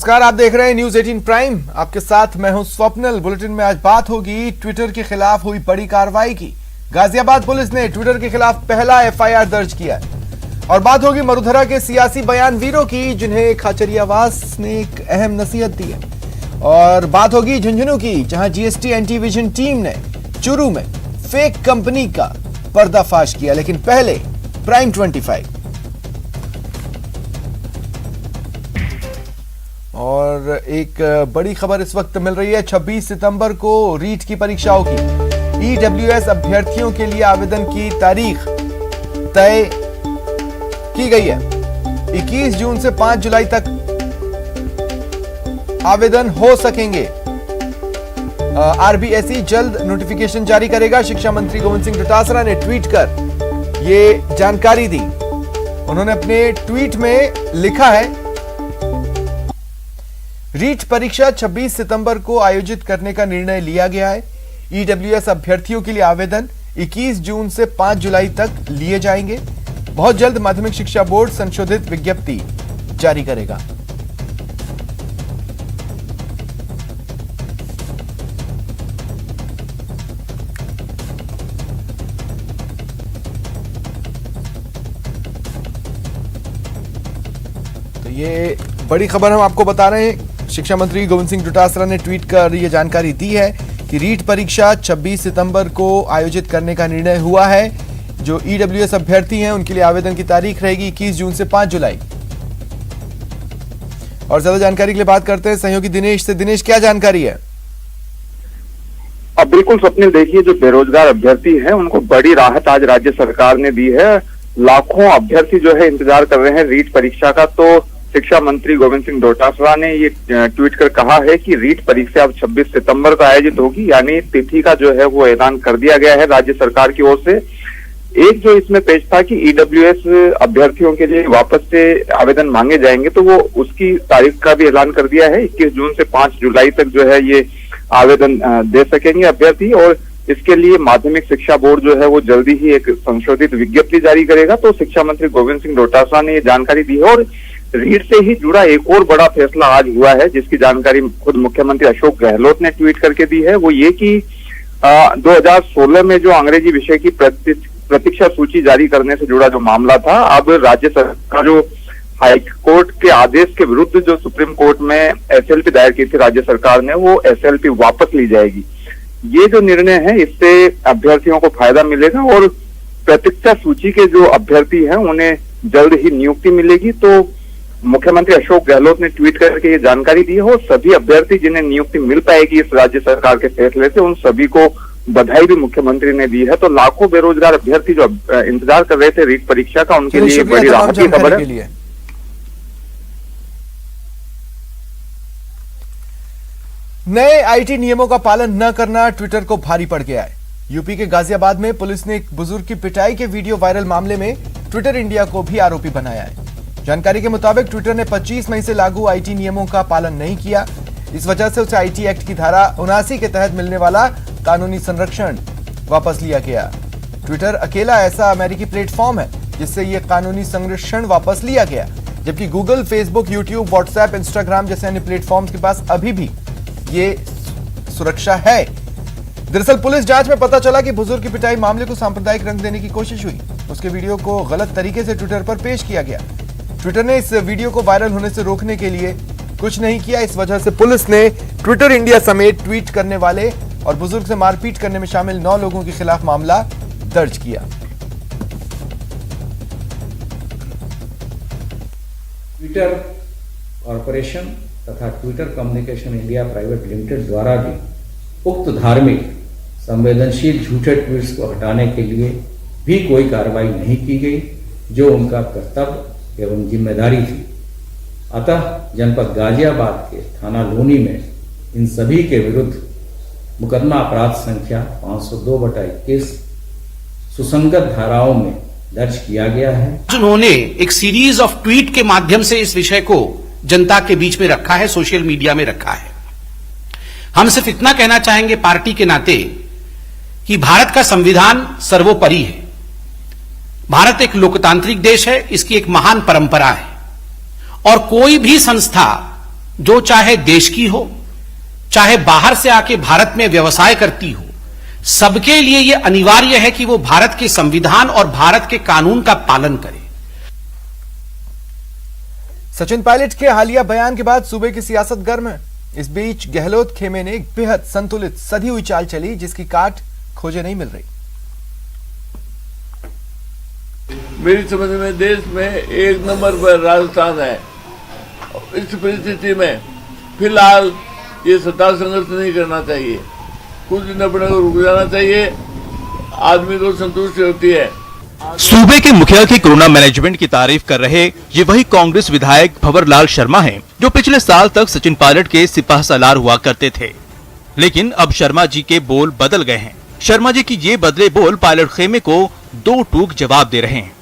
नमस्कार, आप देख रहे हैं न्यूज 18 प्राइम। आपके साथ मैं हूं स्वप्निल। बुलेटिन में आज बात होगी ट्विटर के खिलाफ हुई बड़ी कार्रवाई की। गाजियाबाद पुलिस ने ट्विटर के खिलाफ पहला एफआईआर दर्ज किया है। और बात होगी मरुधरा के सियासी बयानवीरों की, जिन्हें खाचरियावास ने एक अहम नसीहत दी है। और बात होगी झुंझुनू की, जहां जीएसटी एंटीविजन टीम ने चुरू में फेक कंपनी का पर्दाफाश किया। लेकिन पहले प्राइम 25। और एक बड़ी खबर इस वक्त मिल रही है। 26 सितंबर को रीट की परीक्षा होगी। ईडब्ल्यूएस अभ्यर्थियों के लिए आवेदन की तारीख तय की गई है। 21 जून से 5 जुलाई तक आवेदन हो सकेंगे। आरबीएसई जल्द नोटिफिकेशन जारी करेगा। शिक्षा मंत्री गोविंद सिंह डोटासरा ने ट्वीट कर यह जानकारी दी। उन्होंने अपने ट्वीट में लिखा है, रीट परीक्षा 26 सितंबर को आयोजित करने का निर्णय लिया गया है। ईडब्ल्यूएस अभ्यर्थियों के लिए आवेदन 21 जून से 5 जुलाई तक लिए जाएंगे। बहुत जल्द माध्यमिक शिक्षा बोर्ड संशोधित विज्ञप्ति जारी करेगा। तो ये बड़ी खबर हम आपको बता रहे हैं। शिक्षा मंत्री गोविंद सिंह डोटासरा ने ट्वीट कर यह जानकारी दी है कि रीट परीक्षा 26 सितंबर को आयोजित करने का निर्णय हुआ है। जो ईडब्ल्यूएस अभ्यर्थी हैं उनके लिए आवेदन की तारीख रहेगी 21 जून से 5 जुलाई। और ज्यादा जानकारी के लिए बात करते हैं सहयोगी दिनेश से। दिनेश, क्या जानकारी है? अब बिल्कुल स्वप्निल, देखिए, जो बेरोजगार अभ्यर्थी हैं उनको बड़ी राहत आज राज्य सरकार ने दी है। लाखों अभ्यर्थी जो है इंतजार कर रहे हैं रीट परीक्षा का। तो शिक्षा मंत्री गोविंद सिंह डोटासरा ने ये ट्वीट कर कहा है कि रीट परीक्षा अब 26 सितंबर को आयोजित होगी, यानी तिथि का जो है वो ऐलान कर दिया गया है राज्य सरकार की ओर से। एक जो इसमें पेज था कि ईडब्ल्यूएस अभ्यर्थियों के लिए वापस से आवेदन मांगे जाएंगे, तो वो उसकी तारीख का भी ऐलान कर दिया है। 21 जून से 5 जुलाई तक जो है ये आवेदन दे सकेंगे अभ्यर्थी। और इसके लिए माध्यमिक शिक्षा बोर्ड जो है वो जल्दी ही एक संशोधित विज्ञप्ति जारी करेगा। तो शिक्षा मंत्री गोविंद सिंह डोटासरा ने ये जानकारी दी है। और रीट से ही जुड़ा एक और बड़ा फैसला आज हुआ है, जिसकी जानकारी खुद मुख्यमंत्री अशोक गहलोत ने ट्वीट करके दी है। वो ये कि 2016 में जो अंग्रेजी विषय की प्रतीक्षा सूची जारी करने से जुड़ा जो मामला था, अब राज्य सरकार जो हाई कोर्ट के आदेश के विरुद्ध जो सुप्रीम कोर्ट में एसएलपी दायर की थी राज्य सरकार ने, वो एसएलपी वापस ली जाएगी। ये जो निर्णय है इससे अभ्यर्थियों को फायदा मिलेगा और प्रतीक्षा सूची के जो अभ्यर्थी हैं उन्हें जल्द ही नियुक्ति मिलेगी। तो मुख्यमंत्री अशोक गहलोत ने ट्वीट करके ये जानकारी दी है। और सभी अभ्यर्थी जिन्हें नियुक्ति मिल पाएगी इस राज्य सरकार के फैसले से, उन सभी को बधाई भी मुख्यमंत्री ने दी है। तो लाखों बेरोजगार अभ्यर्थी जो इंतजार कर रहे थे रीट परीक्षा का, उनके लिए बड़ी राहत की खबर है। नए आईटी नियमों का पालन न करना ट्विटर को भारी पड़ गया है। यूपी के गाजियाबाद में पुलिस ने एक बुजुर्ग की पिटाई के वीडियो वायरल मामले में ट्विटर इंडिया को भी आरोपी बनाया है। जानकारी के मुताबिक ट्विटर ने 25 मई से लागू आईटी नियमों का पालन नहीं किया। इस वजह से उसे आईटी एक्ट की धारा 79 के तहत मिलने वाला कानूनी संरक्षण वापस लिया गया। ट्विटर अकेला ऐसा अमेरिकी प्लेटफॉर्म है जिससे यह कानूनी संरक्षण वापस लिया गया, जबकि Google, Facebook, YouTube, WhatsApp, Instagram जैसे अन्य प्लेटफॉर्म्स के पास अभी भी ये सुरक्षा है। दरअसल पुलिस जांच में पता चला कि बुजुर्ग की पिटाई मामले को सांप्रदायिक रंग देने की कोशिश हुई। उसके वीडियो को गलत तरीके से ट्विटर पर पेश किया गया। ट्विटर ने इस वीडियो को वायरल होने से रोकने के लिए कुछ नहीं किया। इस वजह से पुलिस ने ट्विटर इंडिया समेत ट्वीट करने वाले और बुजुर्ग से मारपीट करने में शामिल 9 लोगों के खिलाफ मामला दर्ज किया। ट्विटर कॉरपोरेशन तथा Twitter communication India private limited द्वारा भी उक्त धार्मिक संवेदनशील झूठे ट्वीट्स को हटाने के लिए भी कोई कार्रवाई नहीं की गई, जो उनका कर्तव्य एवं जिम्मेदारी थी। अतः जनपद गाजियाबाद के थाना लोनी में इन सभी के विरुद्ध मुकदमा अपराध संख्या 502/21 सुसंगत धाराओं में दर्ज किया गया है। उन्होंने एक सीरीज ऑफ ट्वीट के माध्यम से इस विषय को जनता के बीच में रखा है, सोशल मीडिया में रखा है। हम सिर्फ इतना कहना चाहेंगे पार्टी के नाते कि भारत का संविधान सर्वोपरि है। भारत एक लोकतांत्रिक देश है, इसकी एक महान परंपरा है और कोई भी संस्था जो चाहे देश की हो, चाहे बाहर से आके भारत में व्यवसाय करती हो, सबके लिए यह अनिवार्य है कि वो भारत के संविधान और भारत के कानून का पालन करे। सचिन पायलट के हालिया बयान के बाद सूबे की सियासत गर्म है। इस बीच गहलोत खेमे ने एक बेहद संतुलित सधी हुई चाल चली, जिसकी काट खोजे नहीं मिल रही। मेरी समझ में देश में एक नंबर पर राजस्थान है। इस परिस्थिति में फिलहाल ये सत्ता संघर्ष नहीं करना चाहिए, कुछ दिन अपने को रुक जाना चाहिए, आदमी को संतुष्टि होती है। सूबे के मुखिया की कोरोना मैनेजमेंट की तारीफ कर रहे ये वही कांग्रेस विधायक भंवरलाल शर्मा हैं, जो पिछले साल तक सचिन पायलट के सिपाह सालार हुआ करते थे। लेकिन अब शर्मा जी के बोल बदल गए हैं। शर्मा जी की ये बदले बोल पायलट खेमे को दो टूक जवाब दे रहे हैं।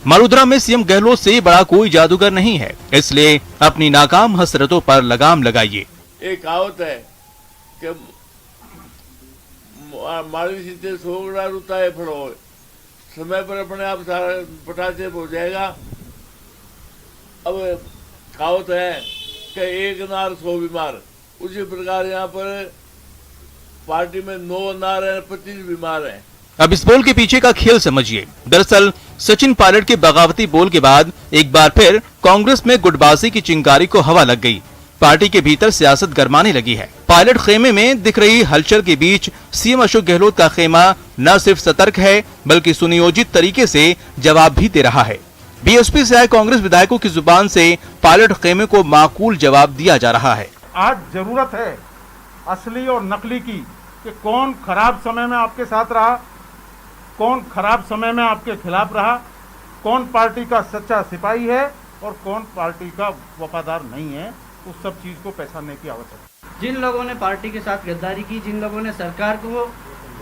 मरुद्रा में सीएम गहलोत से बड़ा कोई जादूगर नहीं है, इसलिए अपनी नाकाम हसरतों पर लगाम लगाइए। एक कहावत है कि माड़ी सीते सोगड़ा रुता है फड़ो, समय पर अपने आप सारा पटाखे हो जाएगा। अब कहावत है कि एक नार 100 बीमार, उसी प्रकार यहाँ पर पार्टी में 9 नार है, 25 बीमार हैं। अब इस बोल के पीछे का खेल समझिए। दरअसल सचिन पायलट के बगावती बोल के बाद एक बार फिर कांग्रेस में गुटबाजी की चिंगारी को हवा लग गई। पार्टी के भीतर सियासत गरमाने लगी है। पायलट खेमे में दिख रही हलचल के बीच सीएम अशोक गहलोत का खेमा न सिर्फ सतर्क है, बल्कि सुनियोजित तरीके से जवाब भी दे रहा है। बीएसपी से आए कांग्रेस विधायकों की जुबान से पायलट खेमे को माकूल जवाब दिया जा रहा है। आज जरूरत है असली और नकली की, कि कौन खराब समय में आपके साथ रहा, कौन खराब समय में आपके खिलाफ रहा, कौन पार्टी का सच्चा सिपाही है और कौन पार्टी का वफादार नहीं है। उस सब चीज को पहचानने की आवश्यकता है। जिन लोगों ने पार्टी के साथ गद्दारी की, जिन लोगों ने सरकार को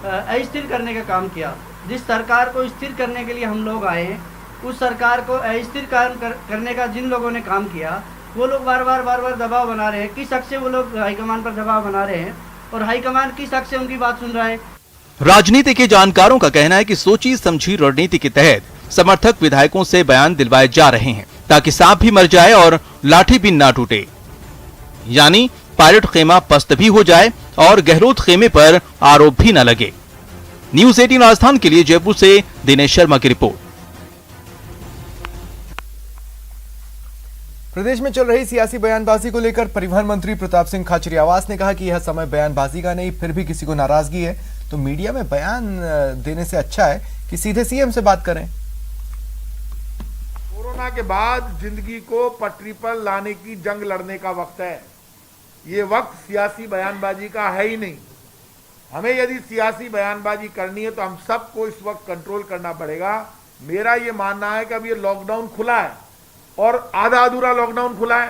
अस्थिर करने का काम किया, जिस सरकार को स्थिर करने के लिए हम लोग आए हैं, उस सरकार को अस्थिर करने का जिन लोगों ने काम किया, वो लोग बार बार दबाव बना रहे हैं। किस हक से वो लोग हाईकमान पर दबाव बना रहे हैं और हाईकमान किस हक से उनकी बात सुन रहा है। राजनीति के जानकारों का कहना है कि सोची समझी रणनीति के तहत समर्थक विधायकों से बयान दिलवाए जा रहे हैं, ताकि सांप भी मर जाए और लाठी भी ना टूटे। यानी पायलट खेमा पस्त भी हो जाए और गहलोत खेमे पर आरोप भी न लगे। न्यूज़ 18 राजस्थान के लिए जयपुर से दिनेश शर्मा की रिपोर्ट। प्रदेश में चल रही सियासी बयानबाजी को लेकर परिवहन मंत्री प्रताप सिंह खाचरियावास ने कहा कि यह समय बयानबाजी का नहीं, फिर भी किसी को नाराजगी है तो मीडिया में बयान देने से अच्छा है कि सीधे सीएम से बात करें। कोरोना के बाद जिंदगी को पटरी पर लाने की जंग लड़ने का वक्त है। ये वक्त सियासी बयानबाजी का है ही नहीं। हमें यदि सियासी बयानबाजी करनी है तो हम सबको इस वक्त कंट्रोल करना पड़ेगा। मेरा ये मानना है कि अब ये लॉकडाउन खुला है और आधा अधूरा लॉकडाउन खुला है,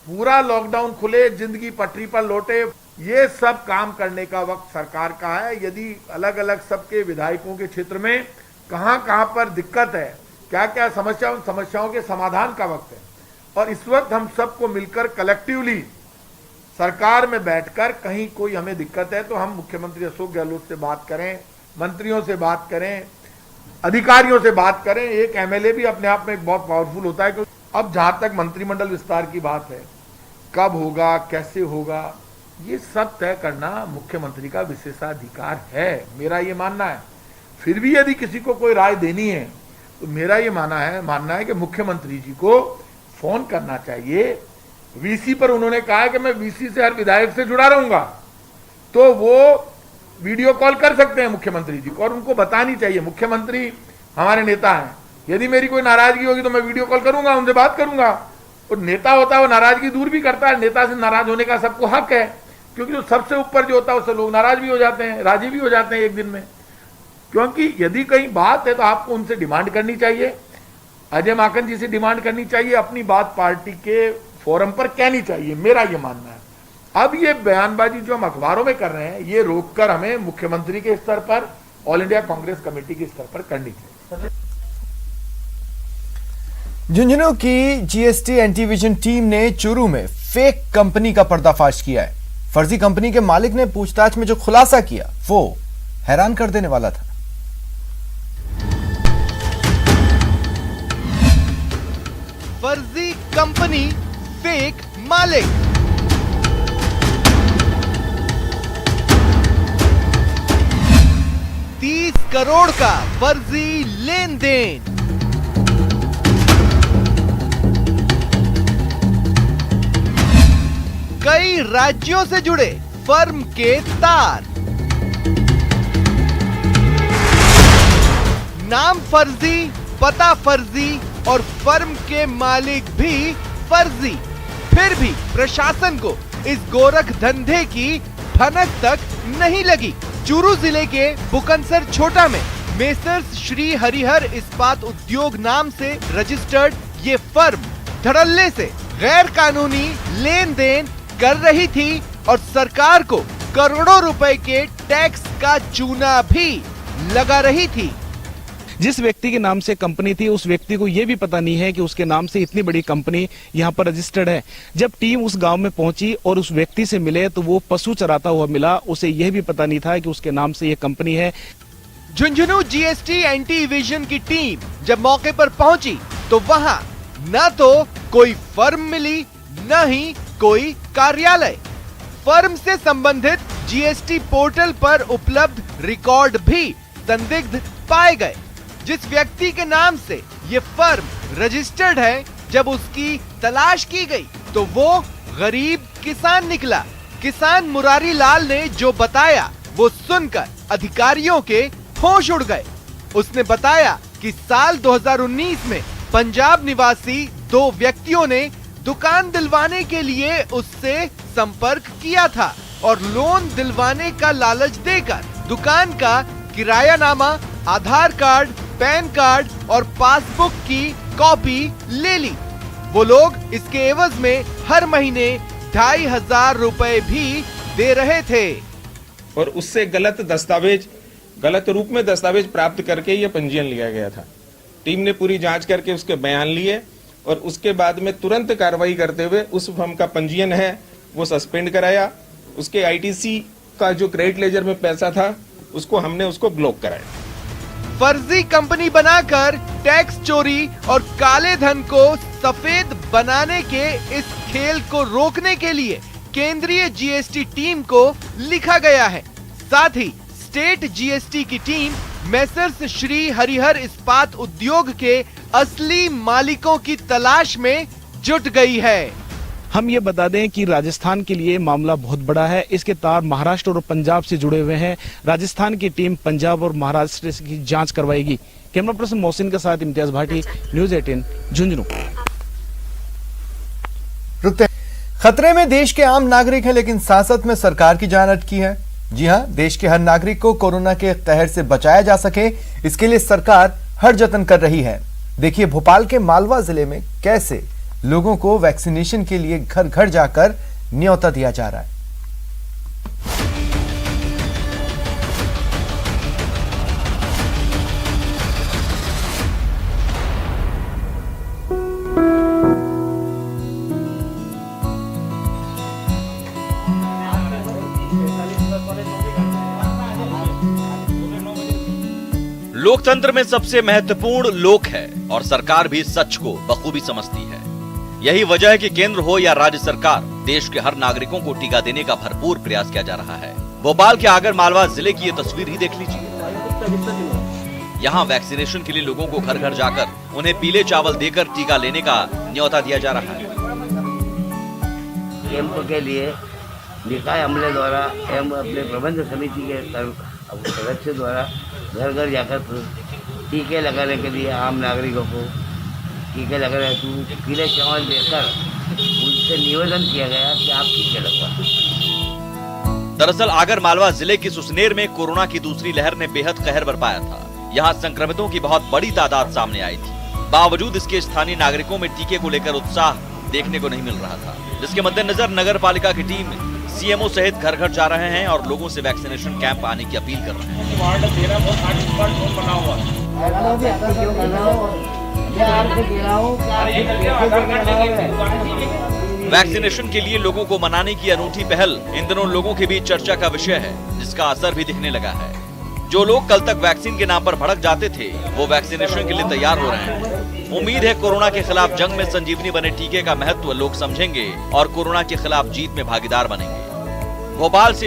पूरा लॉकडाउन खुले, जिंदगी पटरी पर लौटे, ये सब काम करने का वक्त सरकार का है। यदि अलग अलग सबके विधायकों के क्षेत्र में कहां कहां पर दिक्कत है, क्या क्या समस्याओं के समाधान का वक्त है और इस वक्त हम सबको मिलकर कलेक्टिवली सरकार में बैठकर कहीं कोई हमें दिक्कत है तो हम मुख्यमंत्री अशोक गहलोत से बात करें, मंत्रियों से बात करें, अधिकारियों से बात करें। एक एमएलए भी अपने आप में एक बहुत पावरफुल होता है। क्योंकि अब जहां तक मंत्रिमंडल विस्तार की बात है, कब होगा, कैसे होगा, ये सब तय करना मुख्यमंत्री का विशेषाधिकार है, मेरा ये मानना है। फिर भी यदि किसी को कोई राय देनी है तो मेरा ये मानना है कि मुख्यमंत्री जी को फोन करना चाहिए। वीसी पर उन्होंने कहा है कि मैं वीसी से हर विधायक से जुड़ा रहूंगा, तो वो वीडियो कॉल कर सकते हैं मुख्यमंत्री जी को और उनको बतानी चाहिए। मुख्यमंत्री हमारे नेता हैं, यदि मेरी कोई नाराजगी होगी तो मैं वीडियो कॉल करूंगा, उनसे बात करूंगा। और नेता होता है वो नाराजगी दूर भी करता है। नेता से नाराज होने का सबको हक है, क्योंकि जो सबसे ऊपर जो होता है उससे लोग नाराज भी हो जाते हैं, राजी भी हो जाते हैं एक दिन में। क्योंकि यदि कहीं बात है तो आपको उनसे डिमांड करनी चाहिए, अजय माकन जी से डिमांड करनी चाहिए, अपनी बात पार्टी के फोरम पर कहनी चाहिए, मेरा ये मानना है। अब ये बयानबाजी जो हम अखबारों में कर रहे हैं, ये रोककर हमें मुख्यमंत्री के स्तर पर, ऑल इंडिया कांग्रेस कमेटी के स्तर पर करनी चाहिए। झुंझुनू की जीएसटी एंटीविजन टीम ने चूरू में फेक कंपनी का पर्दाफाश किया है। फर्जी कंपनी के मालिक ने पूछताछ में जो खुलासा किया वो हैरान कर देने वाला था। फर्जी कंपनी, फेक मालिक। $30 करोड़ का फर्जी लेन देन। कई राज्यों से जुड़े फर्म के तार। नाम फर्जी, पता फर्जी और फर्म के मालिक भी फर्जी। फिर भी प्रशासन को इस गोरख धंधे की भनक तक नहीं लगी। चूरू जिले के बुकनसर छोटा में मेसर्स श्री हरिहर इस्पात उद्योग नाम से रजिस्टर्ड ये फर्म धड़ल्ले से गैर कानूनी लेन देन कर रही थी और सरकार को करोड़ों रुपए के टैक्स का चूना भी लगा रही थी। जिस व्यक्ति के नाम से कंपनी थी उस व्यक्ति को यह भी पता नहीं है कि उसके नाम से इतनी बड़ी कंपनी यहाँ पर रजिस्टर्ड है। जब टीम उस गांव में पहुंची और उस व्यक्ति से मिले तो वो पशु चराता हुआ मिला। उसे यह भी पता नहीं था कि उसके नाम से यह कंपनी है। झुंझुनू जीएसटी एंटी इवेजन की टीम जब मौके पर पहुंची तो वहां न तो कोई फर्म मिली न ही कोई कार्यालय। फर्म से संबंधित जीएसटी पोर्टल पर उपलब्ध रिकॉर्ड भी संदिग्ध पाए गए। जिस व्यक्ति के नाम से ये फर्म रजिस्टर्ड है, जब उसकी तलाश की गई तो वो गरीब किसान निकला। किसान मुरारी लाल ने जो बताया वो सुनकर अधिकारियों के होश उड़ गए। उसने बताया कि साल 2019 में पंजाब निवासी 2 व्यक्तियों ने दुकान दिलवाने के लिए उससे संपर्क किया था और लोन दिलवाने का लालच देकर दुकान का किरायानामा, आधार कार्ड, पैन कार्ड और पासबुक की कॉपी ले ली। वो लोग इसके एवज में हर महीने 2500 रुपए भी दे रहे थे और उससे गलत रूप में दस्तावेज प्राप्त करके यह पंजीयन लिया गया था। टीम ने पूरी जांच करके उसके बयान लिए और उसके बाद में तुरंत कार्रवाई करते हुए उस फर्म का पंजीयन है वो सस्पेंड कराया। उसके आईटीसी का जो क्रेडिट लेजर में पैसा था उसको ब्लॉक कराया। फर्जी कंपनी बनाकर टैक्स चोरी और काले धन को सफेद बनाने के इस खेल को रोकने के लिए केंद्रीय जीएसटी टीम को लिखा गया है। साथ ही स्टेट जीएसटी की टीम मेसर्स श्री हरिहर इस्पात उद्योग के असली मालिकों की तलाश में जुट गई है। हम ये बता दें कि राजस्थान के लिए मामला बहुत बड़ा है। इसके तार महाराष्ट्र और पंजाब से जुड़े हुए हैं। राजस्थान की टीम पंजाब और महाराष्ट्र की जांच करवाएगी। कैमरा पर्सन मोहसिन के साथ इम्तियाज भाटी, न्यूज़ 18 झुंझुनू। खतरे में देश के आम नागरिक हैं, लेकिन सांसद में सरकार की जान अटकी है। जी हां, देश के हर नागरिक को कोरोना के कहर से बचाया जा सके, इसके लिए सरकार हर जतन कर रही है। देखिए भोपाल के मालवा जिले में कैसे लोगों को वैक्सीनेशन के लिए घर घर जाकर न्योता दिया जा रहा है। लोकतंत्र में सबसे महत्वपूर्ण लोक है और सरकार भी सच को बखूबी समझती है। यही वजह है कि केंद्र हो या राज्य सरकार, देश के हर नागरिकों को टीका देने का भरपूर प्रयास किया जा रहा है। भोपाल के आगर मालवा जिले की ये तस्वीर ही देख लीजिए। यहाँ वैक्सीनेशन के लिए लोगों को घर घर जाकर उन्हें पीले चावल देकर टीका लेने का न्योता दिया जा रहा है। कैंप के लिए निकाय अमले द्वारा एवं अपने प्रबंध समिति के सदस्य द्वारा घर घर जाकर टीके लगाने के लिए आम नागरिकों को टीके लगाने हेतु पीले चावल देकर उनसे निवेदन किया गया कि आप टीके लगवाएं। दरअसल आगर मालवा जिले की सुसनेर में कोरोना की दूसरी लहर ने बेहद कहर बरपाया था। यहाँ संक्रमितों की बहुत बड़ी तादाद सामने आई थी। बावजूद इसके स्थानीय नागरिकों में टीके को लेकर उत्साह देखने को नहीं मिल रहा था, जिसके मद्देनजर नगर पालिका की टीम सीएमओ सहित घर घर जा रहे हैं और लोगों से वैक्सीनेशन कैंप आने की अपील कर रहे हैं। वैक्सीनेशन के लिए लोगों को मनाने की अनूठी पहल इन दिनों लोगों के बीच चर्चा का विषय है, जिसका असर भी दिखने लगा है। जो लोग कल तक वैक्सीन के नाम पर भड़क जाते थे, वो वैक्सीनेशन के लिए तैयार हो रहे हैं। उम्मीद है कोरोना के खिलाफ जंग में संजीवनी बने टीके का महत्व लोग समझेंगे और कोरोना के खिलाफ जीत में भागीदार बनेंगे। भोपाल से